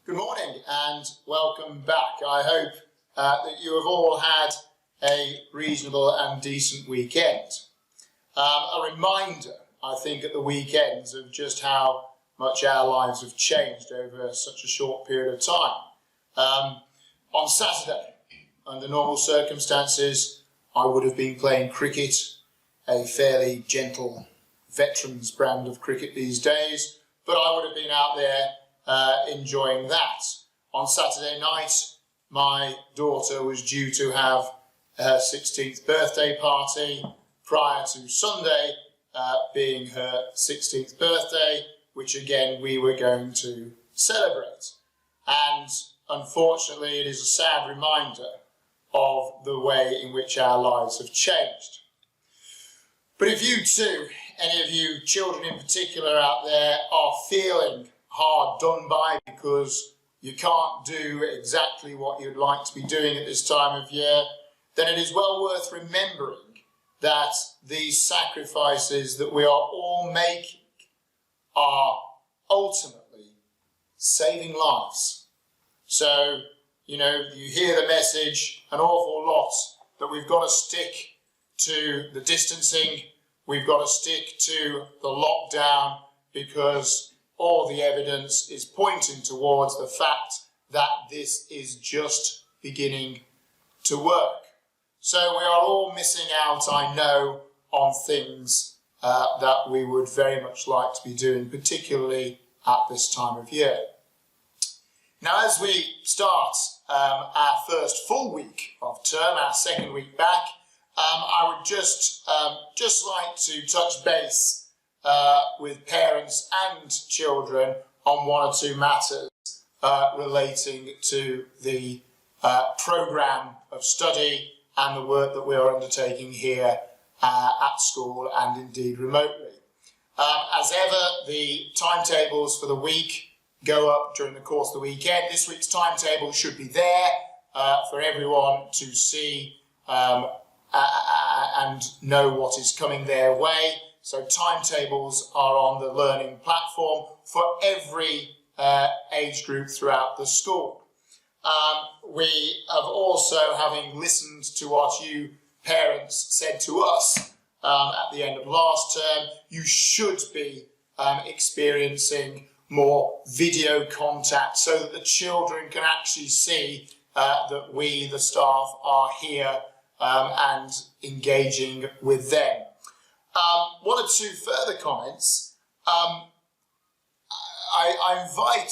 Good morning and welcome back. I hope that you have all had a reasonable and decent weekend. A reminder, I think, at the weekends of just how much our lives have changed over such a short period of time. On Saturday, under normal circumstances, I would have been playing cricket, a fairly gentle veterans brand of cricket these days, but I would have been out there enjoying that. On Saturday night, my daughter was due to have her 16th birthday party prior to Sunday being her 16th birthday, which again we were going to celebrate. And unfortunately, it is a sad reminder of the way in which our lives have changed. But if you too, any of you children in particular out there, are feeling hard done by because you can't do exactly what you'd like to be doing at this time of year, then it is well worth remembering that these sacrifices that we are all making are ultimately saving lives. So, you hear the message an awful lot that we've got to stick to the distancing, we've got to stick to the lockdown, because all the evidence is pointing towards the fact that this is just beginning to work. So we are all missing out, I know, on things that we would very much like to be doing, particularly at this time of year. Now, as we start our first full week of term, our second week back, I would just like to touch base with parents and children on one or two matters relating to the programme of study and the work that we are undertaking here at school and indeed remotely. As ever, the timetables for the week go up during the course of the weekend. This week's timetable should be there for everyone to see and know what is coming their way. So timetables are on the learning platform for every age group throughout the school. We have also, having listened to what you parents said to us at the end of last term, you should be experiencing more video contact so that the children can actually see that we, the staff, are here and engaging with them. One or two further comments. I invite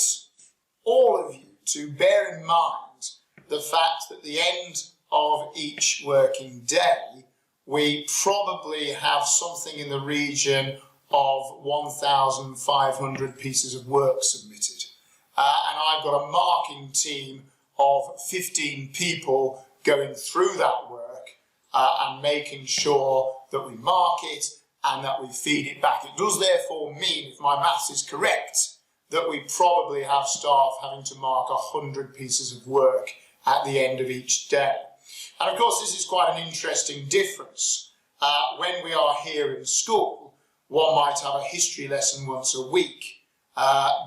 all of you to bear in mind the fact that at the end of each working day, we probably have something in the region of 1,500 pieces of work submitted. And I've got a marking team of 15 people going through that work and making sure that we mark it and that we feed it back. It does therefore mean, if my maths is correct, that we probably have staff having to mark 100 pieces of work at the end of each day. And of course this is quite an interesting difference. When we are here in school, one might have a history lesson once a week,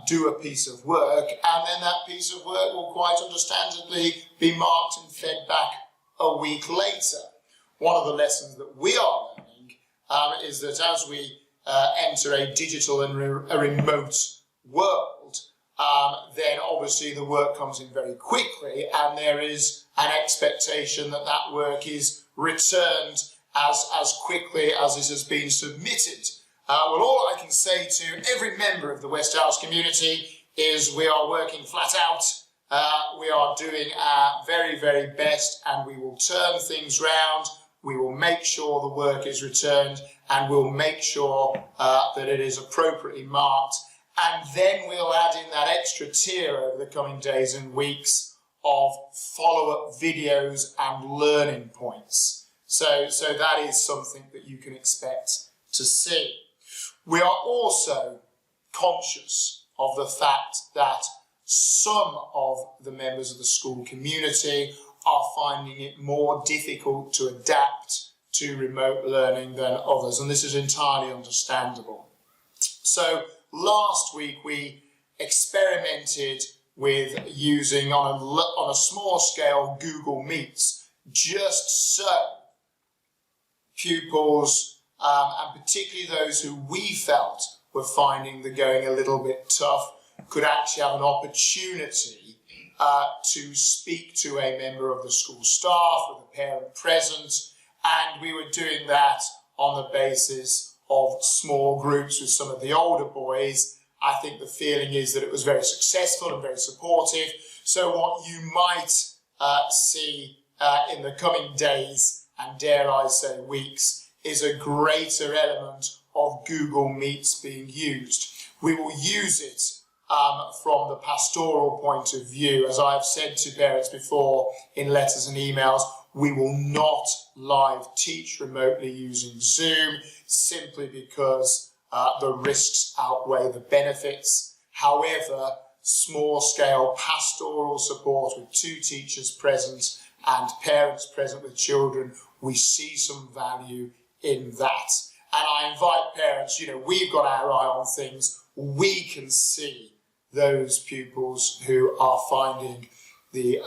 do a piece of work, and then that piece of work will quite understandably be marked and fed back a week later. One of the lessons that we are learning is that as we enter a digital and a remote world, then obviously the work comes in very quickly and there is an expectation that that work is returned as quickly as it has been submitted. Well, all I can say to every member of the West House community is we are working flat out, we are doing our very, very best, and we will turn things round. We will make sure the work is returned, and we'll make sure that it is appropriately marked. And then we'll add in that extra tier over the coming days and weeks of follow-up videos and learning points. So that is something that you can expect to see. We are also conscious of the fact that some of the members of the school community are finding it more difficult to adapt to remote learning than others, and this is entirely understandable. So last week we experimented with using on a small scale Google Meets, just so pupils, and particularly those who we felt were finding the going a little bit tough, could actually have an opportunity to speak to a member of the school staff, with a parent present, and we were doing that on the basis of small groups with some of the older boys. I think the feeling is that it was very successful and very supportive. So what you might see in the coming days, and dare I say weeks, is a greater element of Google Meets being used. We will use it from the pastoral point of view. As I've said to parents before in letters and emails, we will not live teach remotely using Zoom, simply because the risks outweigh the benefits. However, small-scale pastoral support with 2 teachers present and parents present with children, we see some value in that. And I invite parents, we've got our eye on things. We can see those pupils who are finding the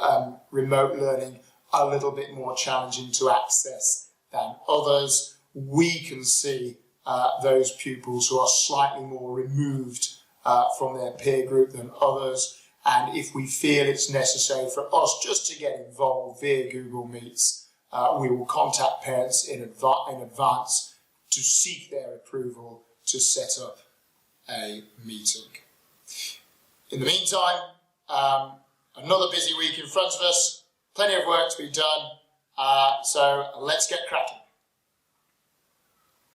remote learning a little bit more challenging to access than others. We can see those pupils who are slightly more removed from their peer group than others. And if we feel it's necessary for us just to get involved via Google Meets, we will contact parents in advance to seek their approval to set up a meeting. In the meantime, another busy week in front of us, plenty of work to be done, so let's get cracking.